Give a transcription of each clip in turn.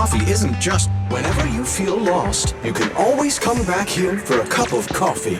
coffee isn't just whenever you feel lost. You can always come back here for a cup of coffee.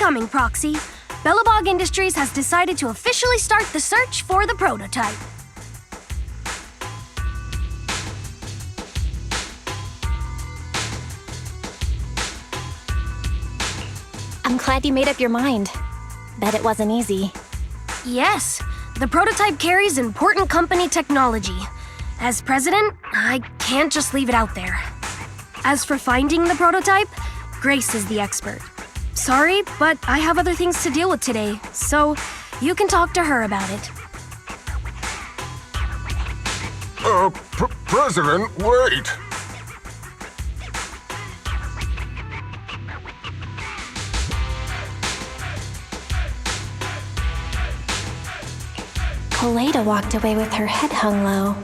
coming, Proxy. Bellabog Industries has decided to officially start the search for the prototype. I'm glad you made up your mind. Bet it wasn't easy. Yes, the prototype carries important company technology. As president, I can't just leave it out there. As for finding the prototype, Grace is the expert. Sorry, but I have other things to deal with today, so you can talk to her about it. President, wait! Kaleda walked away with her head hung low.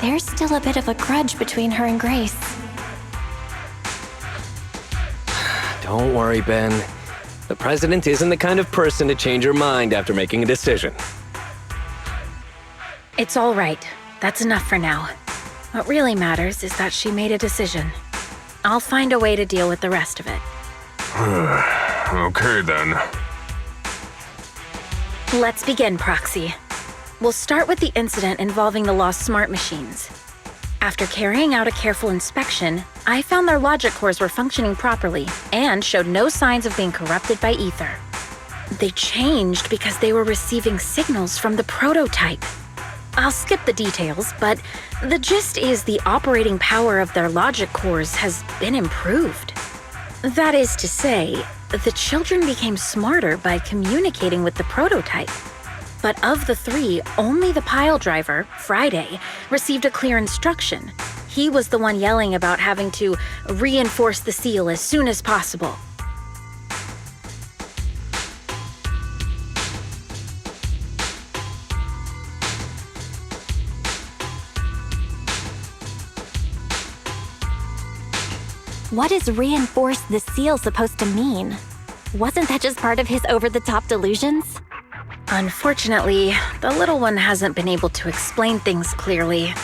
There's still a bit of a grudge between her and Grace. Don't worry, Ben. The president isn't the kind of person to change her mind after making a decision. It's all right. That's enough for now. What really matters is that she made a decision. I'll find a way to deal with the rest of it. Okay, then. Let's begin, Proxy. We'll start with the incident involving the lost smart machines. After carrying out a careful inspection, I found their logic cores were functioning properly and showed no signs of being corrupted by ether. They changed because they were receiving signals from the prototype. I'll skip the details, but the gist is the operating power of their logic cores has been improved. That is to say, the children became smarter by communicating with the prototype. But of the three, only the pile driver, Friday, received a clear instruction. He was the one yelling about having to reinforce the seal as soon as possible. What is reinforce the seal supposed to mean? Wasn't that just part of his over-the-top delusions? Unfortunately, the little one hasn't been able to explain things clearly.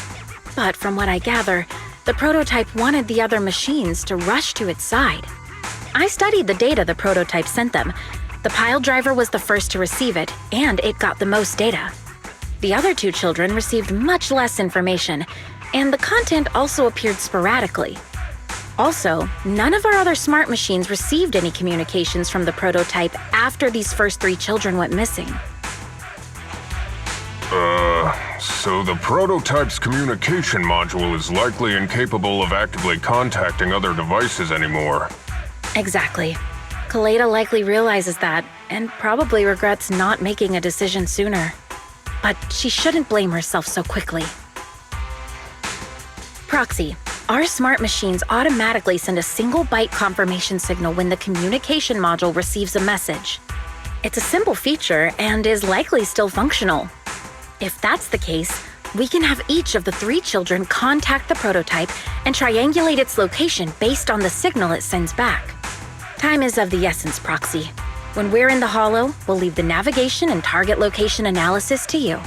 But from what I gather, the prototype wanted the other machines to rush to its side. I studied the data the prototype sent them. The pile driver was the first to receive it, and it got the most data. The other two children received much less information, and the content also appeared sporadically. Also, none of our other smart machines received any communications from the prototype after these first three children went missing. So the prototype's communication module is likely incapable of actively contacting other devices anymore. Exactly. Kaleda likely realizes that, and probably regrets not making a decision sooner. But she shouldn't blame herself so quickly. Proxy, our smart machines automatically send a single byte confirmation signal when the communication module receives a message. It's a simple feature and is likely still functional. If that's the case, we can have each of the three children contact the prototype and triangulate its location based on the signal it sends back. Time is of the essence, Proxy. When we're in the Hollow, we'll leave the navigation and target location analysis to you.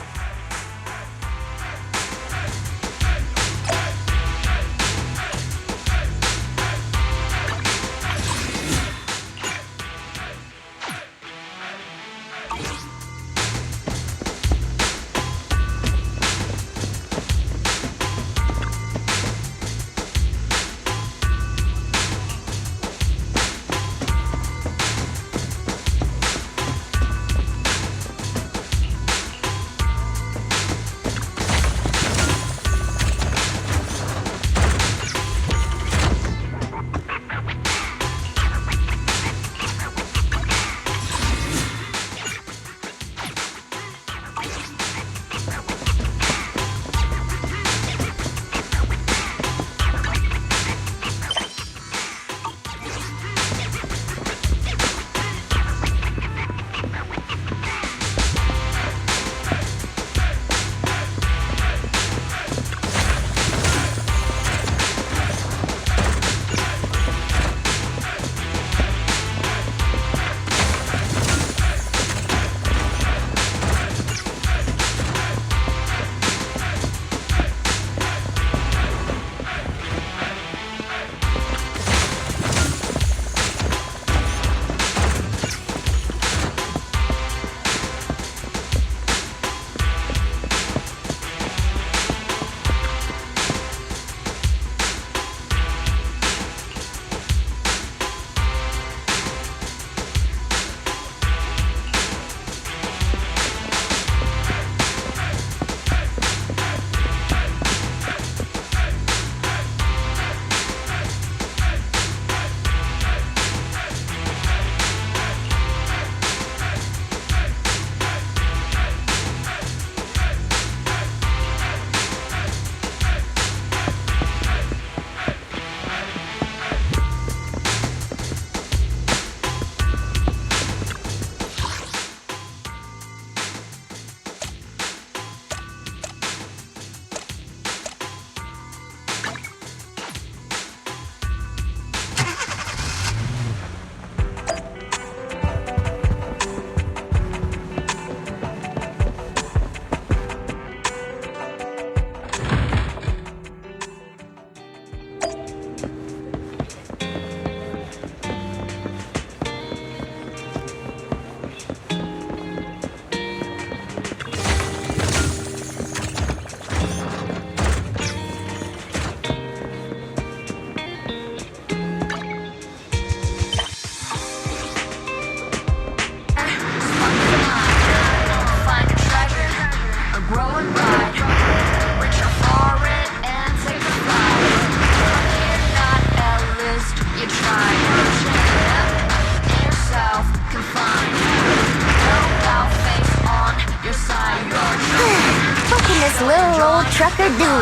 little old trucker do?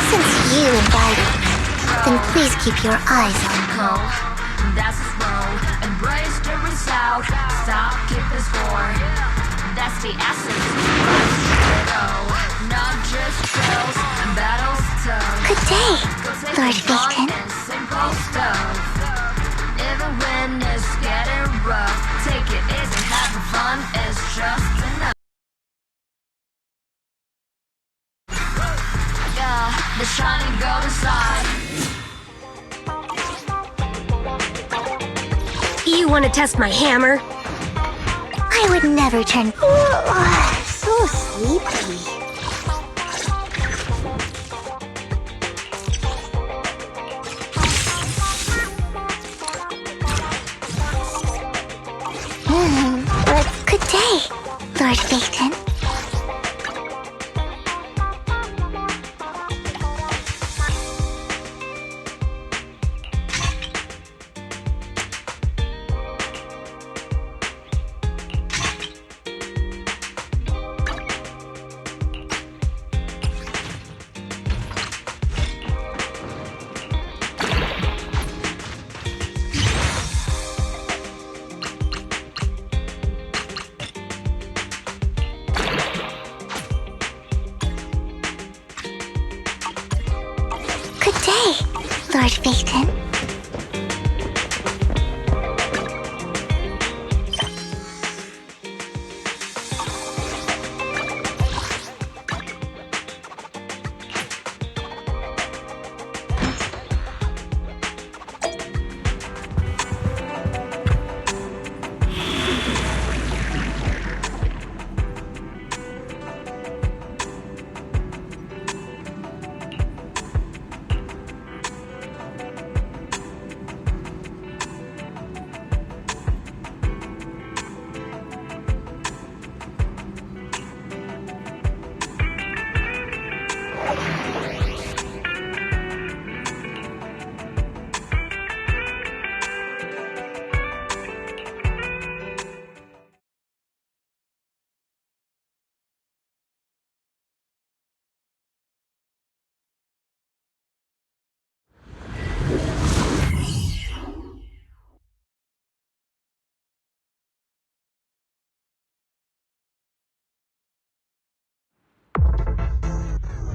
Since you invited me, then please keep your eyes on me. That's his role. Embrace the result. Stop keeping score. That's the essence. Not just drills and battles tough. Good day, Lord Bacon. Simple stuff. Even when it's getting rough, take it easy, having fun is just enough. Yeah, the shining golden side. You want to test my hammer? I would never turn. So sleepy. Good day, Lord Bacon. Good day, Lord Bacon.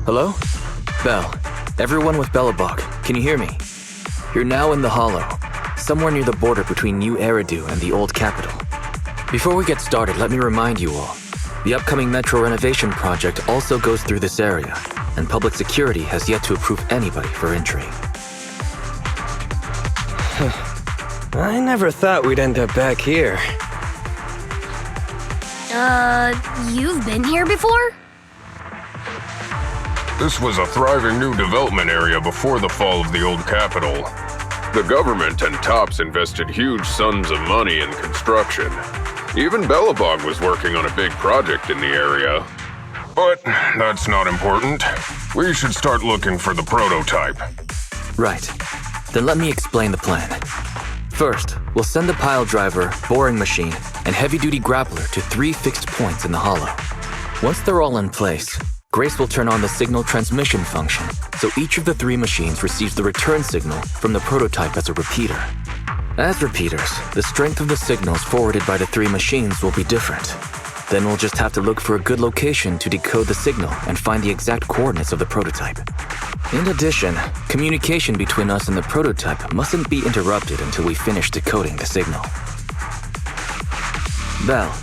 Hello? Bell. Everyone with Belobog, can you hear me? You're now in the Hollow, somewhere near the border between New Eridu and the Old Capital. Before we get started, let me remind you all, the upcoming metro renovation project also goes through this area, and public security has yet to approve anybody for entry. I never thought we'd end up back here. You've been here before? This was a thriving new development area before the fall of the old capital. The government and TOPS invested huge sums of money in construction. Even Belobog was working on a big project in the area. But that's not important. We should start looking for the prototype. Right. Then let me explain the plan. First, we'll send the pile driver, boring machine, and heavy-duty grappler to 3 fixed points in the Hollow. Once they're all in place, Grace will turn on the signal transmission function, so each of the 3 machines receives the return signal from the prototype as a repeater. As repeaters, the strength of the signals forwarded by the 3 machines will be different. Then we'll just have to look for a good location to decode the signal and find the exact coordinates of the prototype. In addition, communication between us and the prototype mustn't be interrupted until we finish decoding the signal. Belle,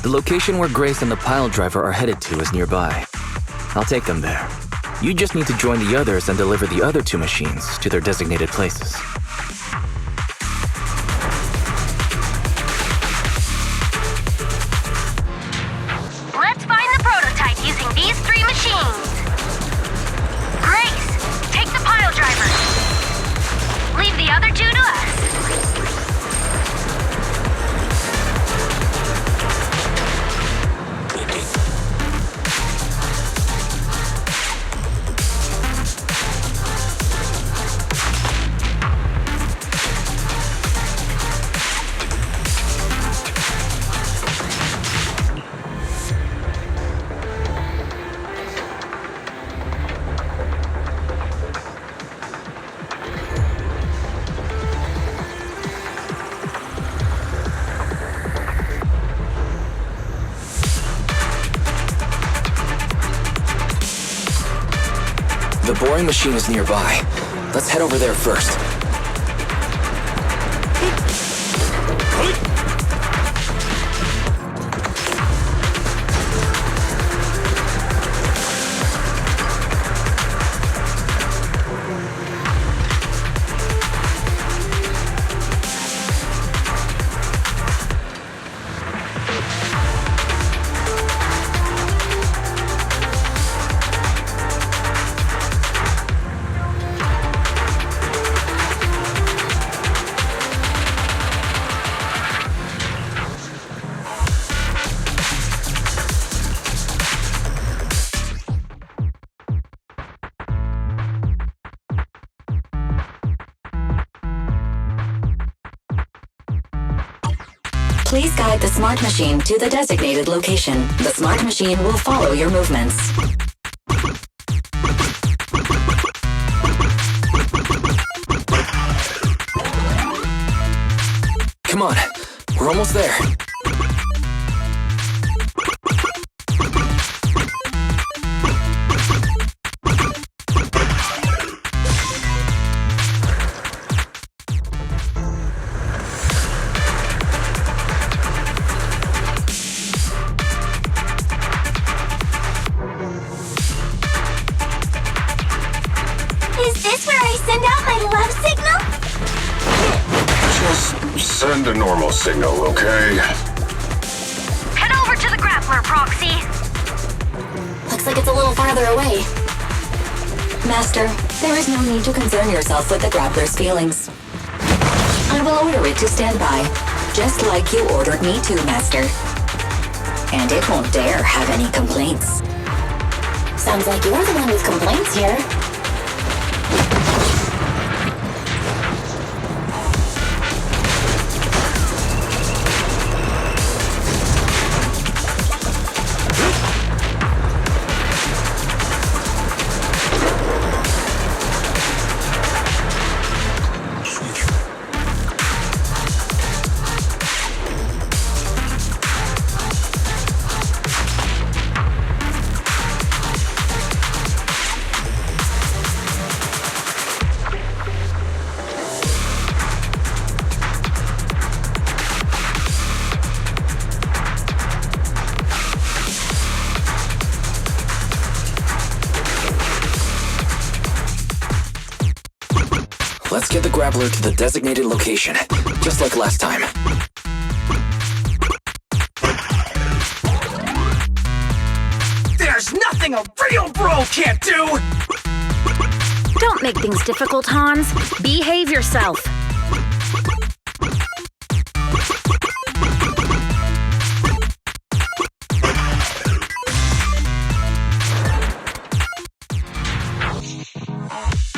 the location where Grace and the pile driver are headed to is nearby. I'll take them there. You just need to join the others and deliver the other 2 machines to their designated places. Let's find the prototype using these 3 machines. Grace, take the pile driver. Leave the other 2 to us. The boring machine is nearby. Let's head over there first. Please guide the smart machine to the designated location. The smart machine will follow your movements. Come on, we're almost there. Is this where I send out my love signal? Just send a normal signal, okay? Head over to the grappler, Proxy. Looks like it's a little farther away. Master, there is no need to concern yourself with the grappler's feelings. I will order it to stand by, just like you ordered me to, Master. And it won't dare have any complaints. Sounds like you're the one with complaints here. Let's get the grappler to the designated location, just like last time. There's nothing a real bro can't do! Don't make things difficult, Hans. Behave yourself.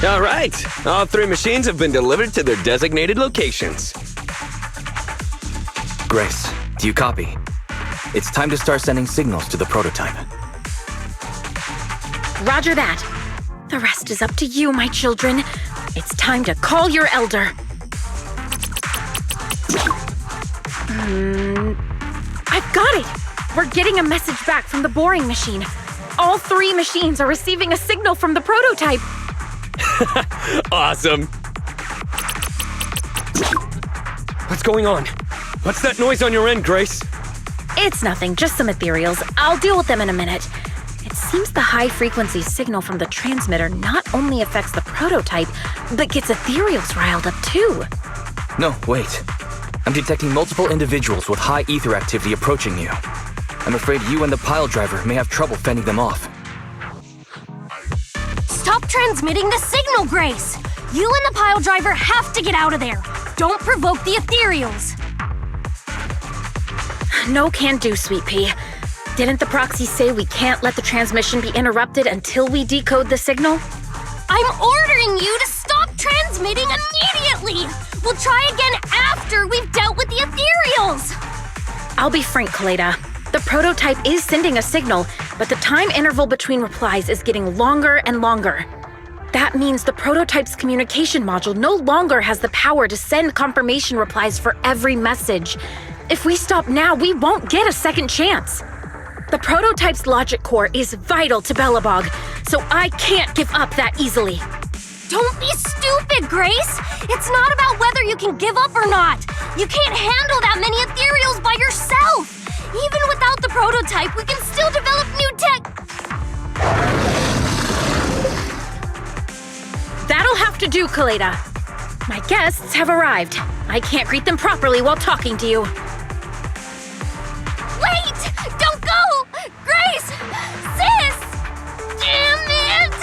All right, all three machines have been delivered to their designated locations. Grace, do you copy? It's time to start sending signals to the prototype. Roger that. The rest is up to you, my children. It's time to call your elder. I've got it! We're getting a message back from the boring machine. All three machines are receiving a signal from the prototype. Awesome. What's going on? What's that noise on your end, Grace? It's nothing, just some ethereals. I'll deal with them in a minute. It seems the high-frequency signal from the transmitter not only affects the prototype, but gets ethereals riled up too. No, wait. I'm detecting multiple individuals with high ether activity approaching you. I'm afraid you and the pile driver may have trouble fending them off. Stop transmitting the signal, Grace! You and the pile driver have to get out of there! Don't provoke the ethereals! No can do, Sweet Pea. Didn't the proxy say we can't let the transmission be interrupted until we decode the signal? I'm ordering you to stop transmitting immediately! We'll try again after we've dealt with the ethereals! I'll be frank, Kaleda. The prototype is sending a signal, but the time interval between replies is getting longer and longer. That means the prototype's communication module no longer has the power to send confirmation replies for every message. If we stop now, we won't get a second chance. The prototype's logic core is vital to Belobog, so I can't give up that easily. Don't be stupid, Grace! It's not about whether you can give up or not! You can't handle that many ethereals by yourself! Even without the prototype, we can still develop new tech… That'll have to do, Kaleda. My guests have arrived. I can't greet them properly while talking to you. Wait! Don't go! Grace! Sis! Damn it!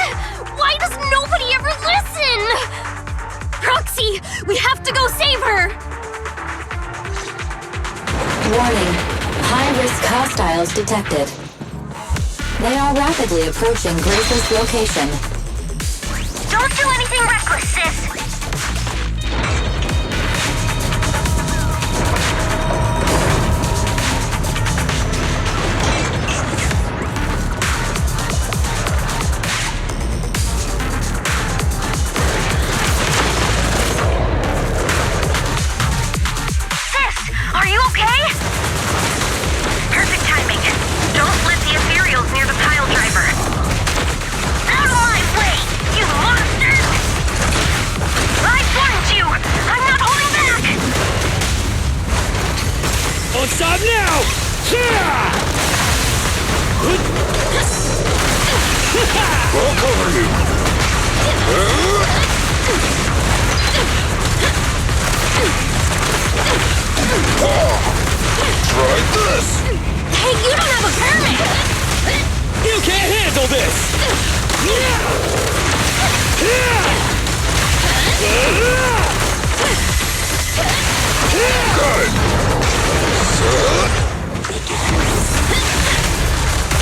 Why does nobody ever listen? Proxy, we have to go save her! Warning. High-risk hostiles detected. They are rapidly approaching Grace's location. Don't do anything reckless, sis! Are you okay? Perfect timing. Don't let the ethereals near the pile driver. Out of my way, you monsters! I warned you! I'm not holding back! Don't stop now! I'll cover you! Try this! Hey, you don't have a permit! You can't handle this! Got it!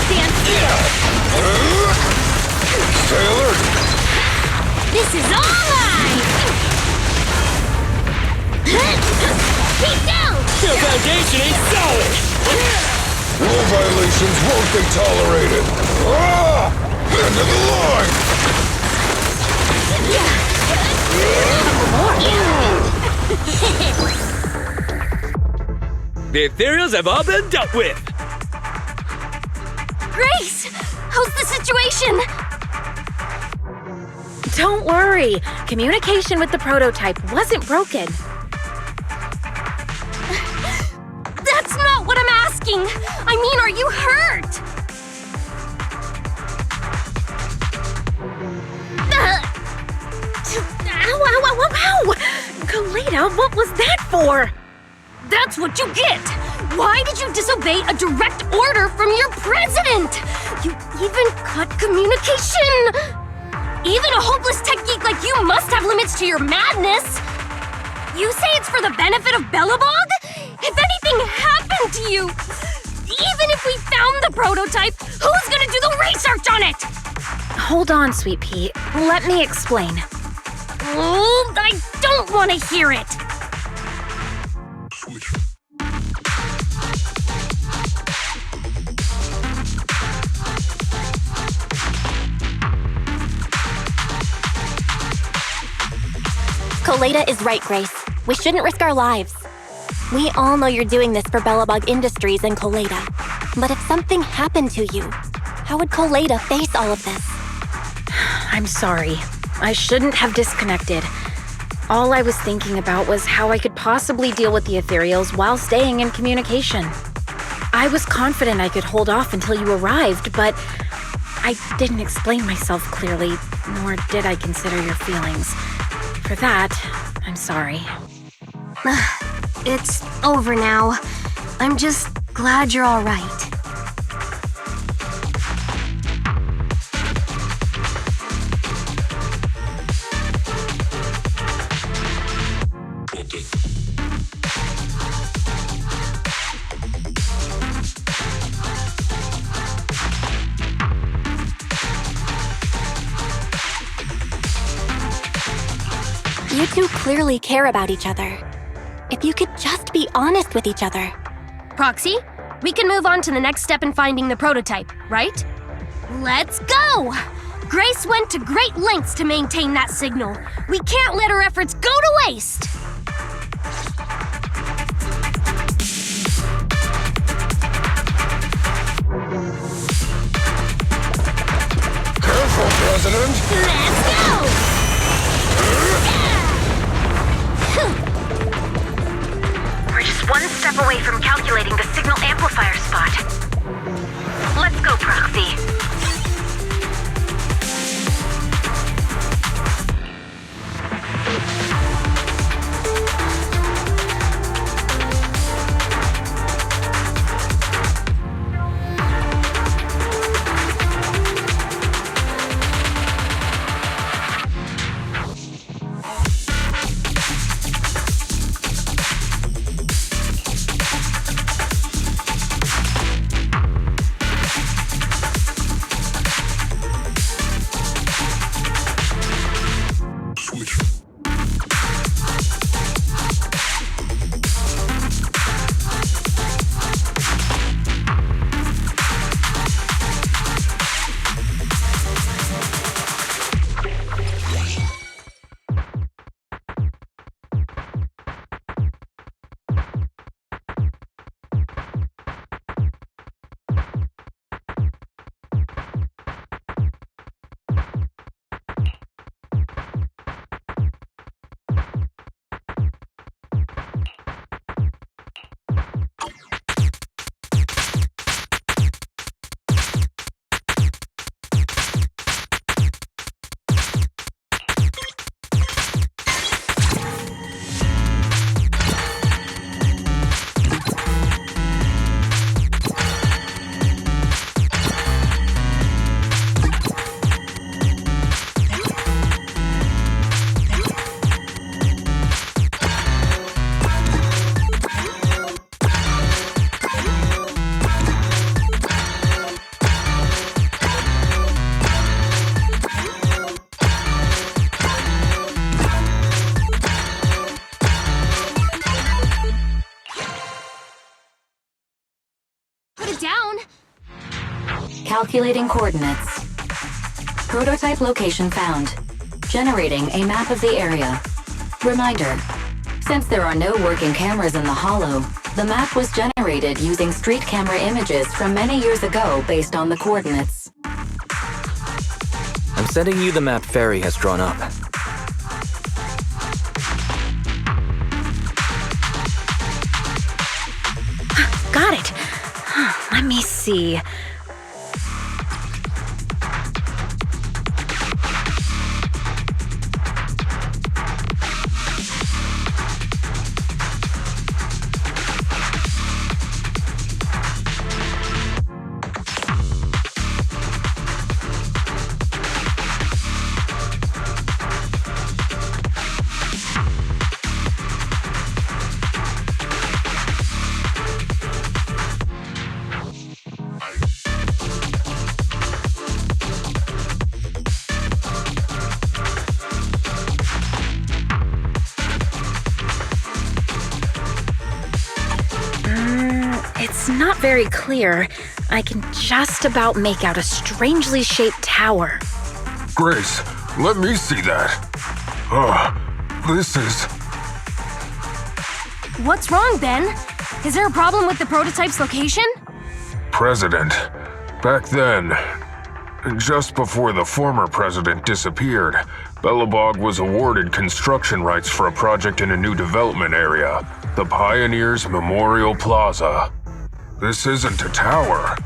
Stand still! Stay alert! This is all mine! Keep down! Your foundation ain't solid! Rule violations won't be tolerated! End of the line! The ethereals have all been dealt with! Grace! How's the situation? Don't worry. Communication with the prototype wasn't broken. That's not what I'm asking! I mean, are you hurt? Ow, ow, ow, ow, ow! Kaleda, what was that for? That's what you get! Why did you disobey a direct order from your president? You even cut communication! Even a hopeless tech geek like you must have limits to your madness! You say it's for the benefit of Belobog? If anything happened to you, even if we found the prototype, who's gonna do the research on it? Hold on, Sweet Pea. Let me explain. Oh, I don't want to hear it! Kaleda is right, Grace. We shouldn't risk our lives. We all know you're doing this for Belobog Industries and Kaleda. But if something happened to you, how would Kaleda face all of this? I'm sorry. I shouldn't have disconnected. All I was thinking about was how I could possibly deal with the ethereals while staying in communication. I was confident I could hold off until you arrived, but I didn't explain myself clearly, nor did I consider your feelings. For that, I'm sorry. It's over now. I'm just glad you're all right. You two clearly care about each other. If you could just be honest with each other. Proxy, we can move on to the next step in finding the prototype, right? Let's go! Grace went to great lengths to maintain that signal. We can't let her efforts go to waste! Careful! Let's go! We're just one step away from calculating the signal amplifier spot. Let's go, Proxy. Calculating coordinates. Prototype location found. Generating a map of the area. Reminder: since there are no working cameras in the hollow, the map was generated using street camera images from many years ago based on the coordinates. I'm sending you the map Ferry has drawn up. Got it. Let me see. It's not very clear. I can just about make out a strangely shaped tower. Grace, let me see that. This is... What's wrong, Ben? Is there a problem with the prototype's location? President. Back then, just before the former president disappeared, Belobog was awarded construction rights for a project in a new development area, the Pioneers Memorial Plaza. This isn't a tower.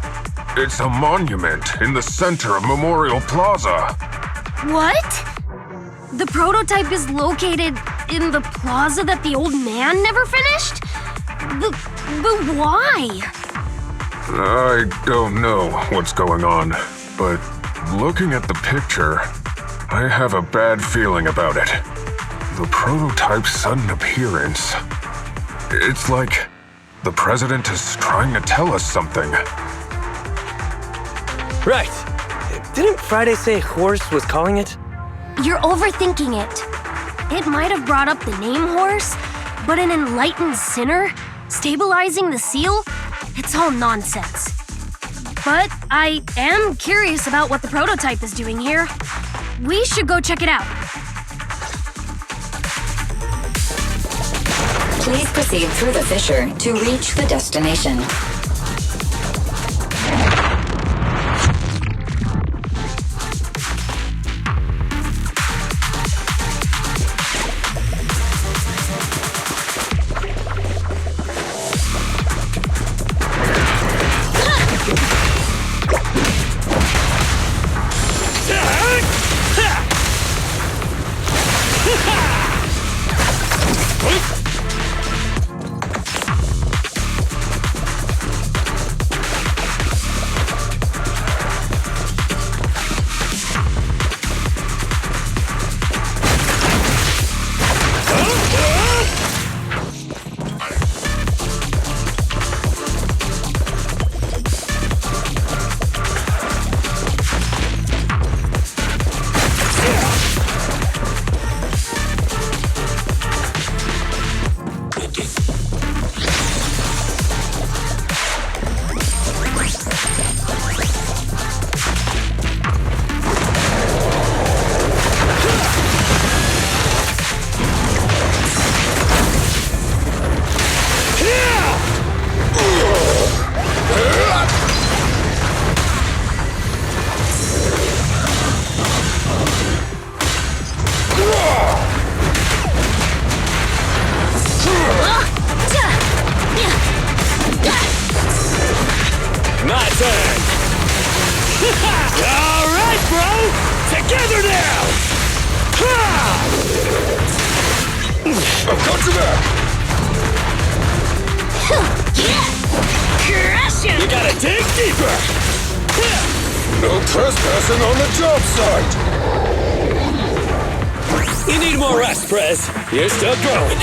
It's a monument in the center of Memorial Plaza. What? The prototype is located in the plaza that the old man never finished? But why? I don't know what's going on, but looking at the picture, I have a bad feeling about it. The prototype's sudden appearance. It's like the president is trying to tell us something. Right. Didn't Friday say Horse was calling it? You're overthinking it. It might have brought up the name Horse, but an enlightened sinner stabilizing the seal? It's all nonsense. But I am curious about what the prototype is doing here. We should go check it out. Please proceed through the fissure to reach the destination. together now! Ha! I've got you back! Crush him! You gotta dig deeper! No trespassing on the job site! You need more rest, Prez. You're still growing.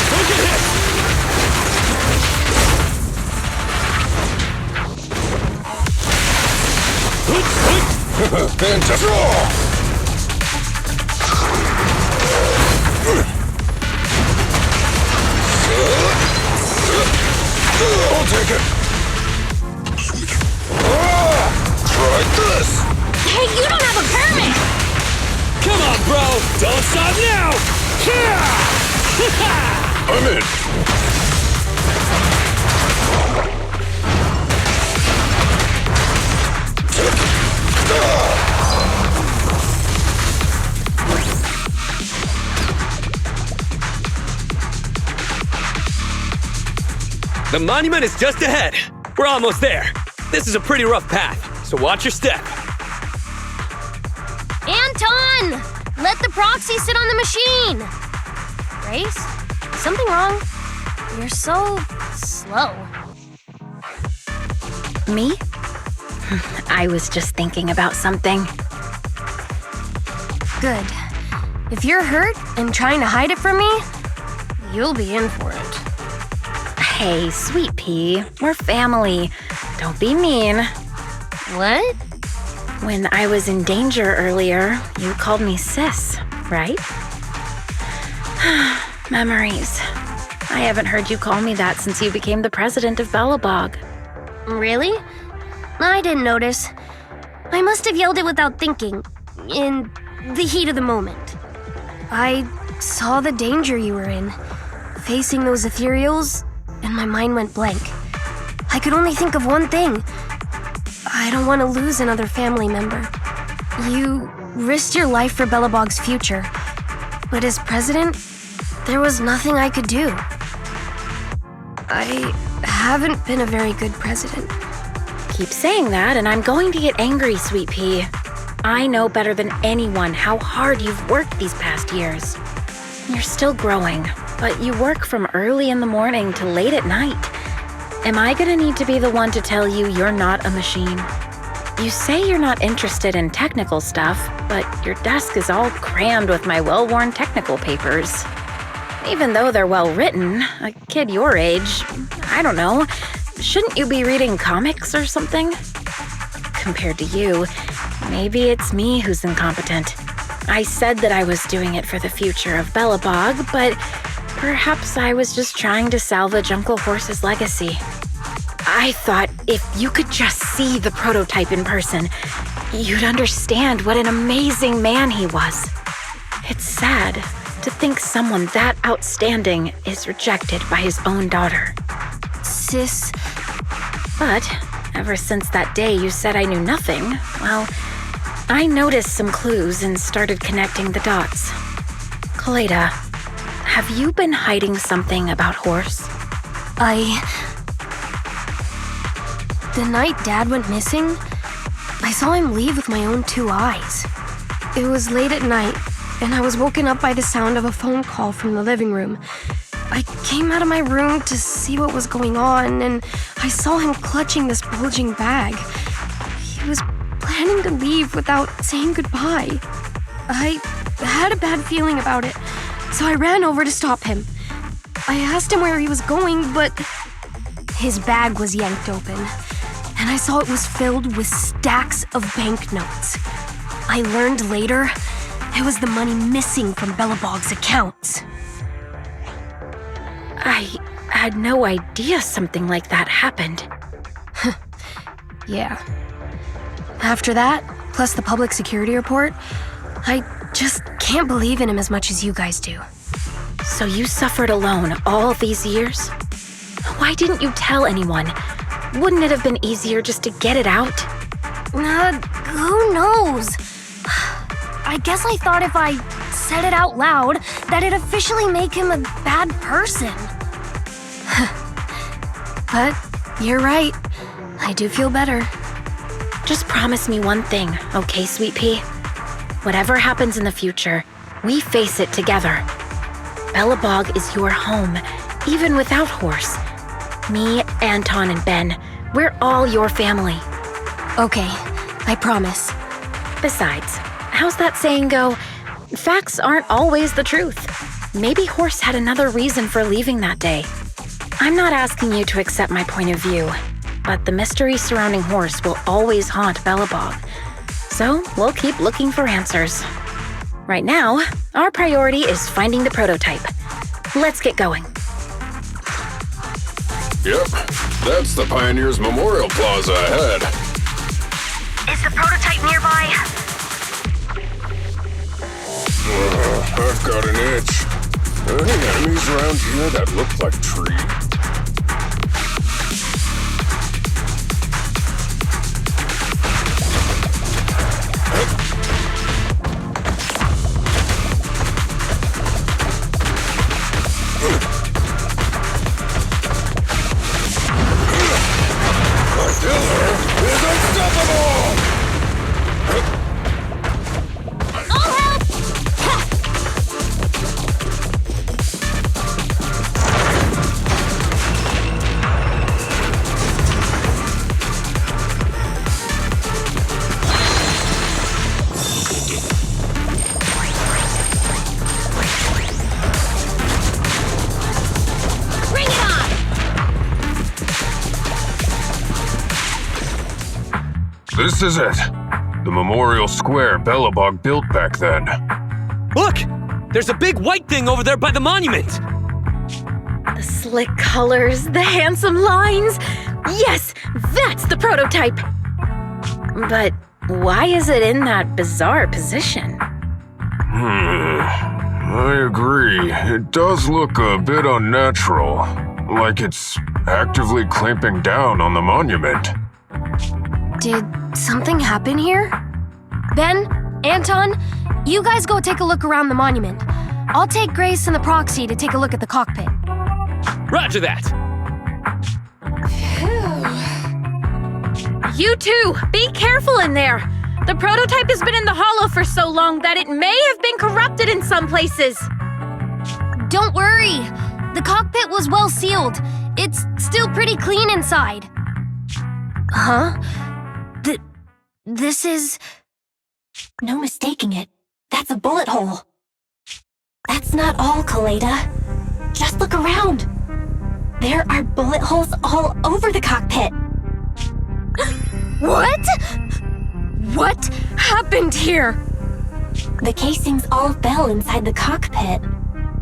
Don't get hit! Fantastic! I'll take it! Try this! Hey, you don't have a permit! Come on, bro! Don't stop now! I'm in! The monument is just ahead. We're almost there. This is a pretty rough path, so watch your step. Anton! Let the proxy sit on the machine! Grace? Something wrong? You're so slow. Me? I was just thinking about something. Good. If you're hurt and trying to hide it from me, you'll be in for it. Hey, sweet pea, we're family. Don't be mean. What? When I was in danger earlier, you called me sis, right? Memories. I haven't heard you call me that since you became the president of Belobog. Really? I didn't notice. I must have yelled it without thinking, in the heat of the moment. I saw the danger you were in, facing those ethereals, and my mind went blank. I could only think of one thing. I don't want to lose another family member. You risked your life for Belobog's future, but as president, there was nothing I could do. I haven't been a very good president. Keep saying that, and I'm going to get angry, sweet pea. I know better than anyone how hard you've worked these past years. You're still growing, but you work from early in the morning to late at night. Am I gonna need to be the one to tell you you're not a machine? You say you're not interested in technical stuff, but your desk is all crammed with my well-worn technical papers. Even though they're well-written, a kid your age, I don't know, shouldn't you be reading comics or something? Compared to you, maybe it's me who's incompetent. I said that I was doing it for the future of Belobog, but perhaps I was just trying to salvage Uncle Horse's legacy. I thought if you could just see the prototype in person, you'd understand what an amazing man he was. It's sad to think someone that outstanding is rejected by his own daughter. Sis. But ever since that day you said I knew nothing, well, I noticed some clues and started connecting the dots. Koleida, have you been hiding something about Horse? The night Dad went missing, I saw him leave with my own 2 eyes. It was late at night, and I was woken up by the sound of a phone call from the living room. I came out of my room to see what was going on, and I saw him clutching this bulging bag. He was planning to leave without saying goodbye. I had a bad feeling about it, so I ran over to stop him. I asked him where he was going, but his bag was yanked open, and I saw it was filled with stacks of banknotes. I learned later it was the money missing from Belobog's accounts. I had no idea something like that happened. Yeah. After that, plus the public security report, I just can't believe in him as much as you guys do. So you suffered alone all these years? Why didn't you tell anyone? Wouldn't it have been easier just to get it out? Who knows? I guess I thought if I said it out loud, that'd officially make him a bad person. But you're right. I do feel better. Just promise me one thing, okay, Sweet Pea? Whatever happens in the future, we face it together. Belobog is your home, even without Horse. Me, Anton, and Ben, we're all your family. Okay, I promise. Besides, how's that saying go? Facts aren't always the truth. Maybe Horse had another reason for leaving that day. I'm not asking you to accept my point of view, but the mystery surrounding Horse will always haunt Belobog. So we'll keep looking for answers. Right now, our priority is finding the prototype. Let's get going. Yep, that's the Pioneers Memorial Plaza ahead. Is the prototype nearby? I've got an itch. Any enemies around here that look like trees? This is it. The memorial square Belobog built back then. Look! There's a big white thing over there by the monument! The slick colors, the handsome lines. Yes, that's the prototype. But why is it in that bizarre position? I agree. It does look a bit unnatural. Like it's actively clamping down on the monument. Did something happen here? Ben, Anton, you guys go take a look around the monument. I'll take Grace and the proxy to take a look at the cockpit. Roger that! You two, be careful in there. The prototype has been in the hollow for so long that it may have been corrupted in some places. Don't worry. The cockpit was well sealed. It's still pretty clean inside. Huh? This is... No mistaking it. That's a bullet hole. That's not all, Kaleda. Just look around. There are bullet holes all over the cockpit. What? What happened here? The casings all fell inside the cockpit.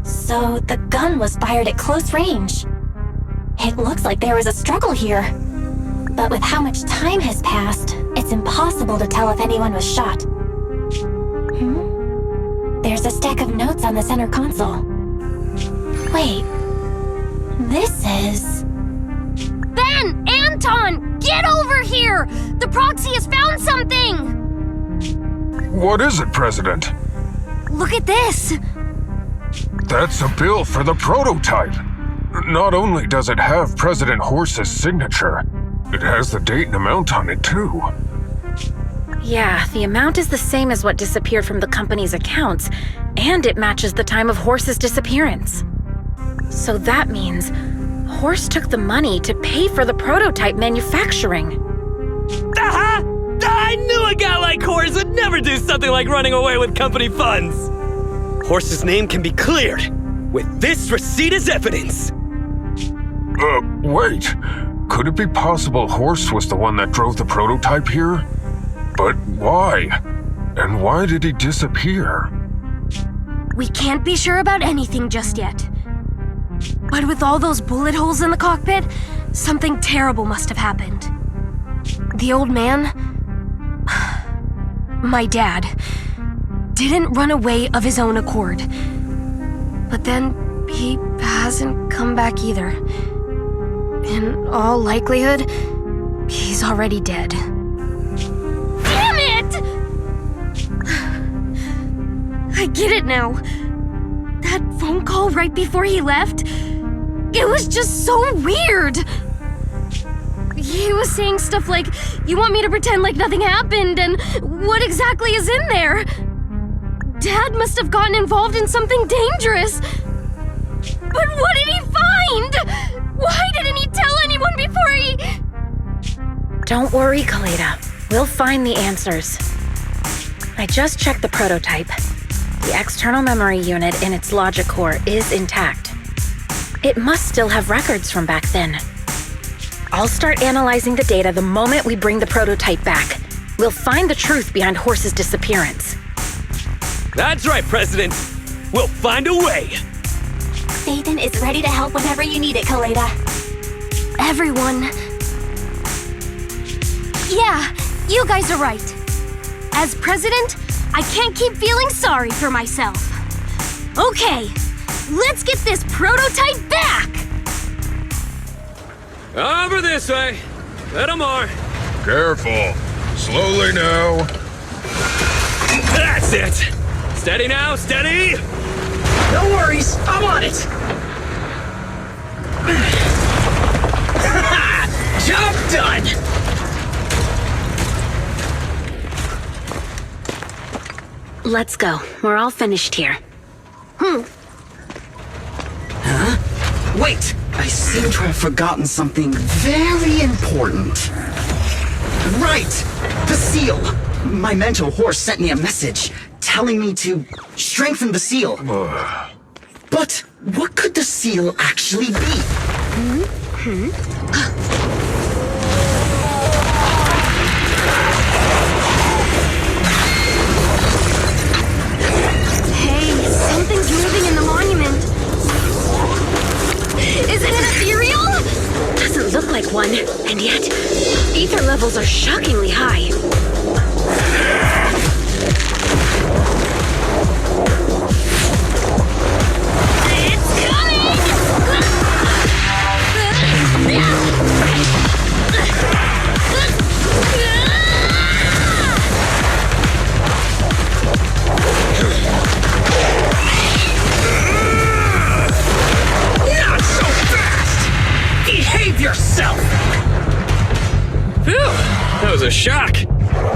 So the gun was fired at close range. It looks like there was a struggle here. But with how much time has passed, it's impossible to tell if anyone was shot. There's a stack of notes on the center console. Wait. This is... Ben! Anton! Get over here! The proxy has found something! What is it, President? Look at this! That's a bill for the prototype. Not only does it have President Horse's signature, it has the date and amount on it, too. Yeah, the amount is the same as what disappeared from the company's accounts, and it matches the time of Horse's disappearance. So that means Horse took the money to pay for the prototype manufacturing. Aha! I knew a guy like Horse would never do something like running away with company funds! Horse's name can be cleared with this receipt as evidence. Wait. Could it be possible Horse was the one that drove the prototype here? But why? And why did he disappear? We can't be sure about anything just yet. But with all those bullet holes in the cockpit, something terrible must have happened. The old man, my dad, didn't run away of his own accord. But then he hasn't come back either. In all likelihood, he's already dead. Damn it! I get it now. That phone call right before he left, it was just so weird. He was saying stuff like, you want me to pretend like nothing happened, and what exactly is in there? Dad must have gotten involved in something dangerous. But what did he find? Why didn't he tell anyone before he... Don't worry, Kaleda. We'll find the answers. I just checked the prototype. The external memory unit in its logic core is intact. It must still have records from back then. I'll start analyzing the data the moment we bring the prototype back. We'll find the truth behind Horse's disappearance. That's right, President. We'll find a way. Nathan is ready to help whenever you need it, Kaleda. Everyone. Yeah, you guys are right. As president, I can't keep feeling sorry for myself. Okay, let's get this prototype back! Over this way. Little more. Careful. Slowly now. That's it. Steady now, steady. No worries, I'm on it. Job done. Let's go. We're all finished here. Huh? Wait, I seem to have forgotten something very important. Right, the seal. My mentor Horse sent me a message telling me to strengthen the seal. But what could the seal actually be? Hey, something's moving in the monument. Is it an ethereal? Doesn't look like one, and yet, ether levels are shockingly high. It's coming! Not so fast! Behave yourself! Phew! That was a shock.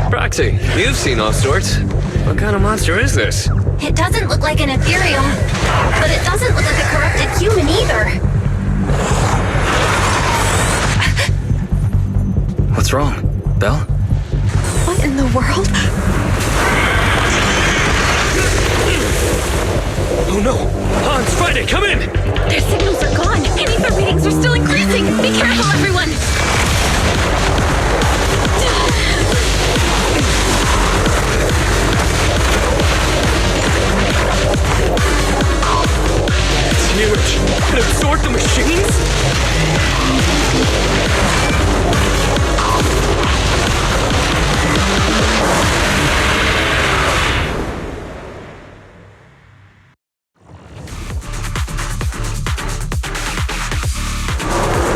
Proxy, you've seen all sorts. What kind of monster is this? It doesn't look like an ethereal, but it doesn't look like a corrupted human either. What's wrong, Belle? What in the world? Oh no! Hans, Friday, come in! Their signals are gone, and ether readings are still increasing. Be careful, everyone! It's huge! It absorbed the machines?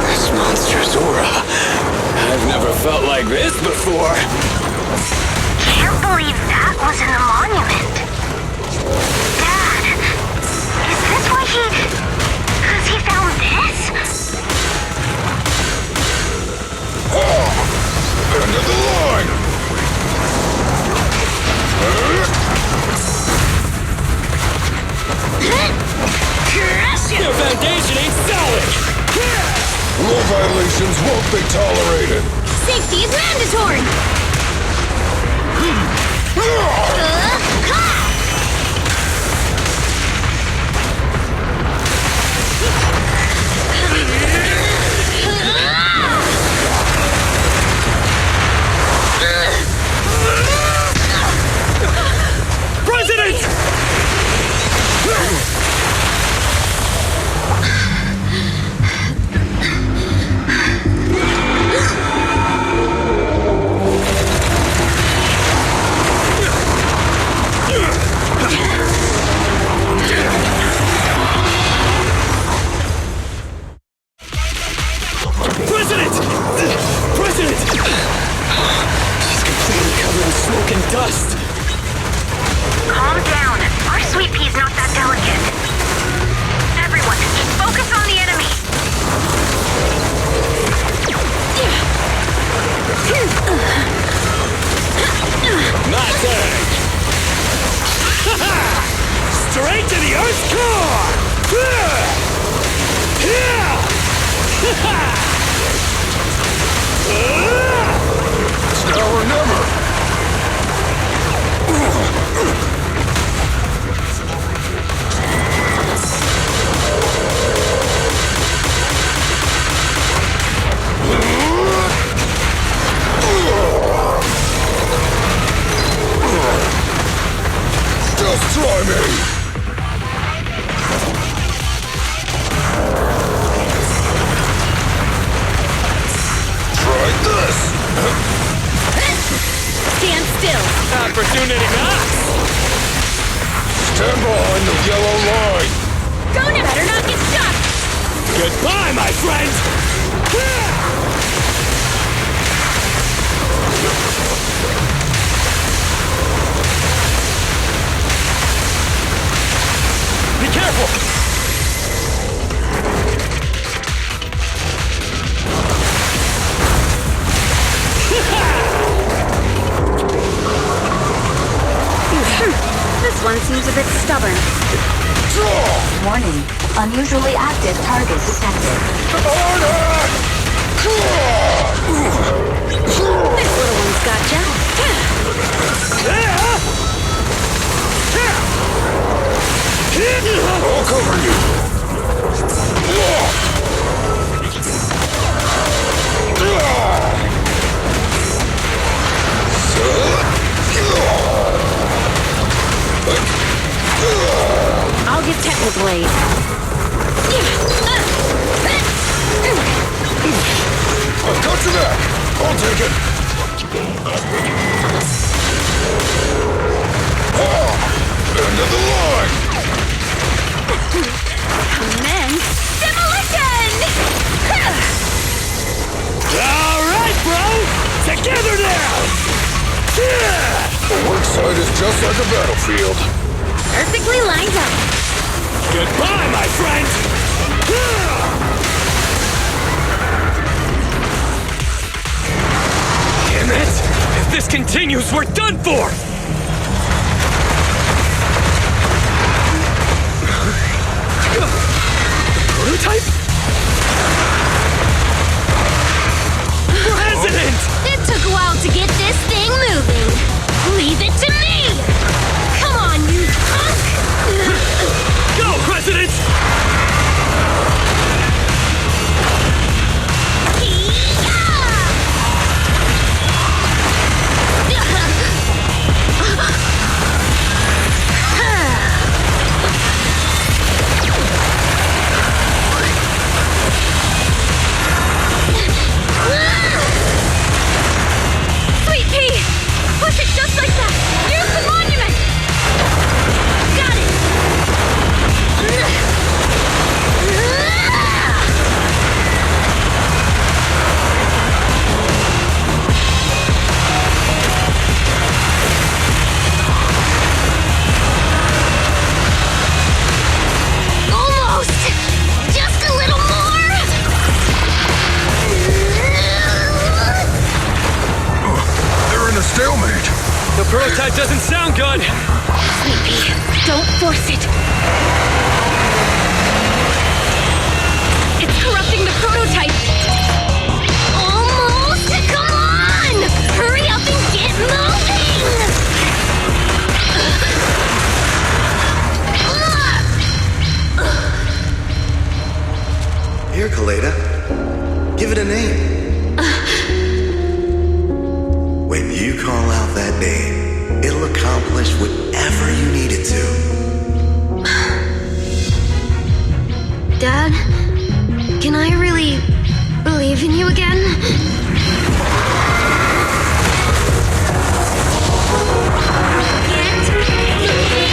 This monster's aura. I've never felt like this before. Can't believe that was in the monument. Dad, is this why he found this? End of the line! Your foundation ain't solid! Rule violations won't be tolerated! Safety is mandatory! President! President! President! She's completely covered in smoke and dust. Calm down. Our sweet pea's not that delicate. Everyone, just focus on the enemy. It's now or never. Just try me! Try this! Stand still. Opportunity knocks. Stand behind the yellow line! Go now. Better not get stuck. Goodbye, my friend. Be careful. This one seems a bit stubborn. Warning. Unusually active target detected. This little one's gotcha. I'll cover you! I'll get Technoblade. I've got you back! I'll take it! End of the line! And then, demolition! All right, bro. Together now. The work site is just like a battlefield. Perfectly lined up. Goodbye, my friend. Damn it! If this continues, we're done for. Prototype? President! It took a while to get this thing moving. Leave it to me! Come on, you punk! Go, President! Sweet pea! Push it just like that! Use the monument! Got it! Almost! Just a little more! They're in a stalemate. The prototype doesn't sound good. Sweet pea, don't force it! It's corrupting the prototype! Almost! Come on! Hurry up and get moving! Here, Kaleda. Give it a name. When you call out that name, it'll accomplish whatever you need it to. Dad, can I really believe in you again? Get moving,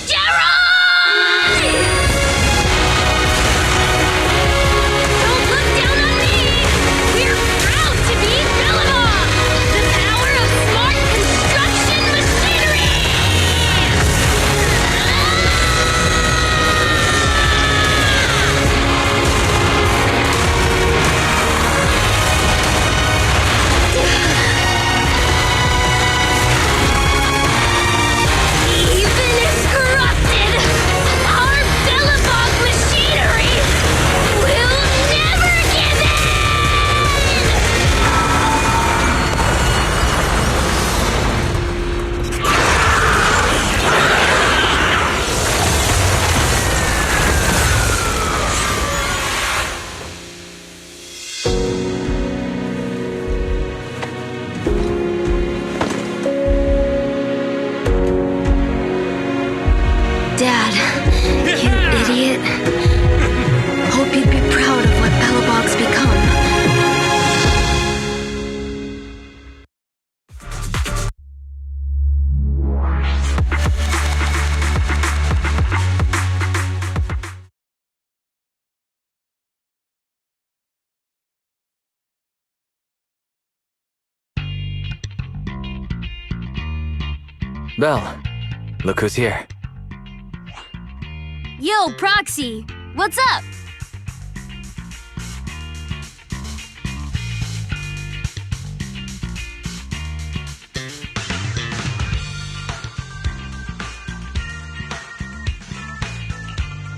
Gerald! Don't look down on me! We're proud to be Bellabog, the power of smart construction machinery! Belle, look who's here. Yo, Proxy, what's up?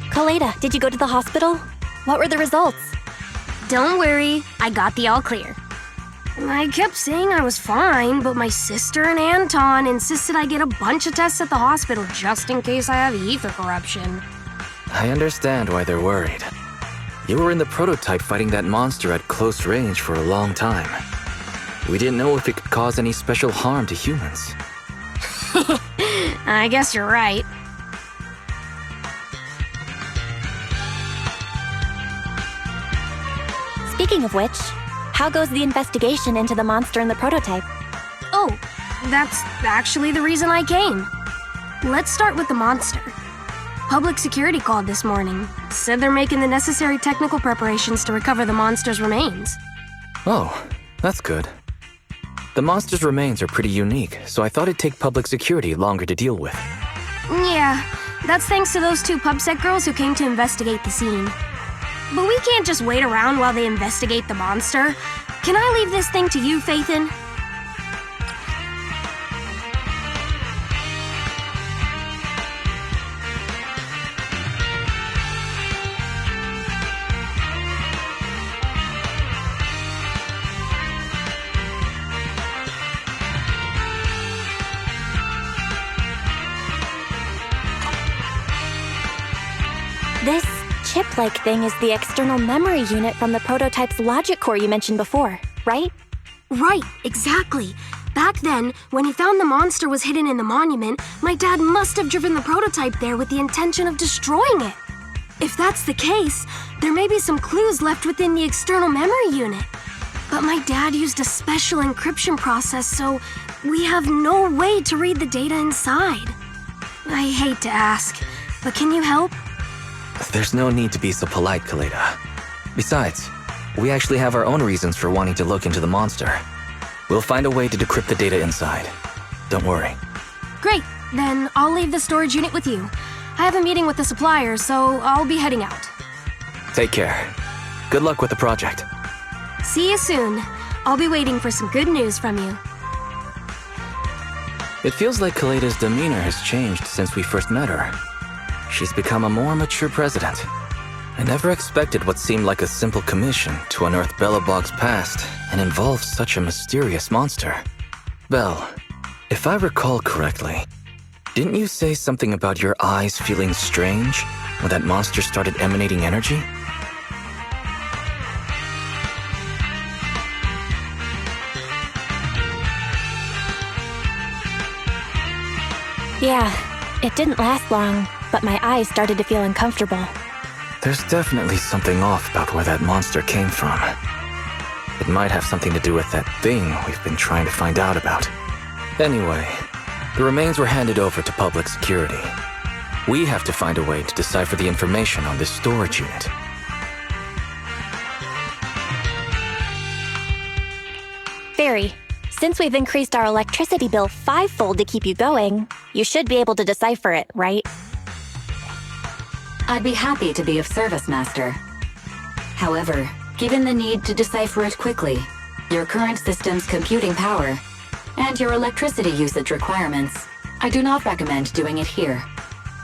Kaleda, did you go to the hospital? What were the results? Don't worry, I got the all clear. I kept saying I was fine, but my sister and Anton insisted I get a bunch of tests at the hospital just in case I have ether corruption. I understand why they're worried. You were in the prototype fighting that monster at close range for a long time. We didn't know if it could cause any special harm to humans. I guess you're right. Speaking of which, how goes the investigation into the monster in the prototype? Oh, that's actually the reason I came. Let's start with the monster. Public security called this morning. Said they're making the necessary technical preparations to recover the monster's remains. Oh, that's good. The monster's remains are pretty unique, so I thought it'd take public security longer to deal with. Yeah, that's thanks to those two PubSec girls who came to investigate the scene. But we can't just wait around while they investigate the monster. Can I leave this thing to you, Faithin? This chip-like thing is the external memory unit from the prototype's logic core you mentioned before, right? Right, exactly. Back then, when he found the monster was hidden in the monument, my dad must have driven the prototype there with the intention of destroying it. If that's the case, there may be some clues left within the external memory unit. But my dad used a special encryption process, so we have no way to read the data inside. I hate to ask, but can you help? There's no need to be so polite, Kaleda. Besides, we actually have our own reasons for wanting to look into the monster. We'll find a way to decrypt the data inside. Don't worry. Great, then I'll leave the storage unit with you. I have a meeting with the supplier, so I'll be heading out. Take care. Good luck with the project. See you soon. I'll be waiting for some good news from you. It feels like Kaleda's demeanor has changed since we first met her. She's become a more mature president. I never expected what seemed like a simple commission to unearth Belobog's past and involve such a mysterious monster. Belle, if I recall correctly, didn't you say something about your eyes feeling strange when that monster started emanating energy? Yeah, it didn't last long, but my eyes started to feel uncomfortable. There's definitely something off about where that monster came from. It might have something to do with that thing we've been trying to find out about. Anyway, the remains were handed over to public security. We have to find a way to decipher the information on this storage unit. Fairy, since we've increased our electricity bill 5-fold to keep you going, you should be able to decipher it, right? I'd be happy to be of service, Master. However, given the need to decipher it quickly, your current system's computing power, and your electricity usage requirements, I do not recommend doing it here.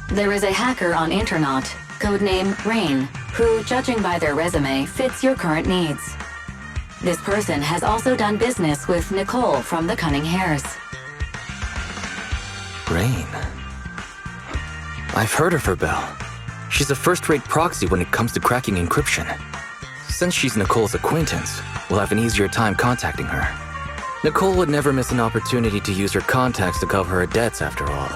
There is a hacker on Internaut, codename Rain, who, judging by their resume, fits your current needs. This person has also done business with Nicole from the Cunning Hares. Rain. I've heard of her, Belle. She's a first-rate proxy when it comes to cracking encryption. Since she's Nicole's acquaintance, we'll have an easier time contacting her. Nicole would never miss an opportunity to use her contacts to cover her debts, after all.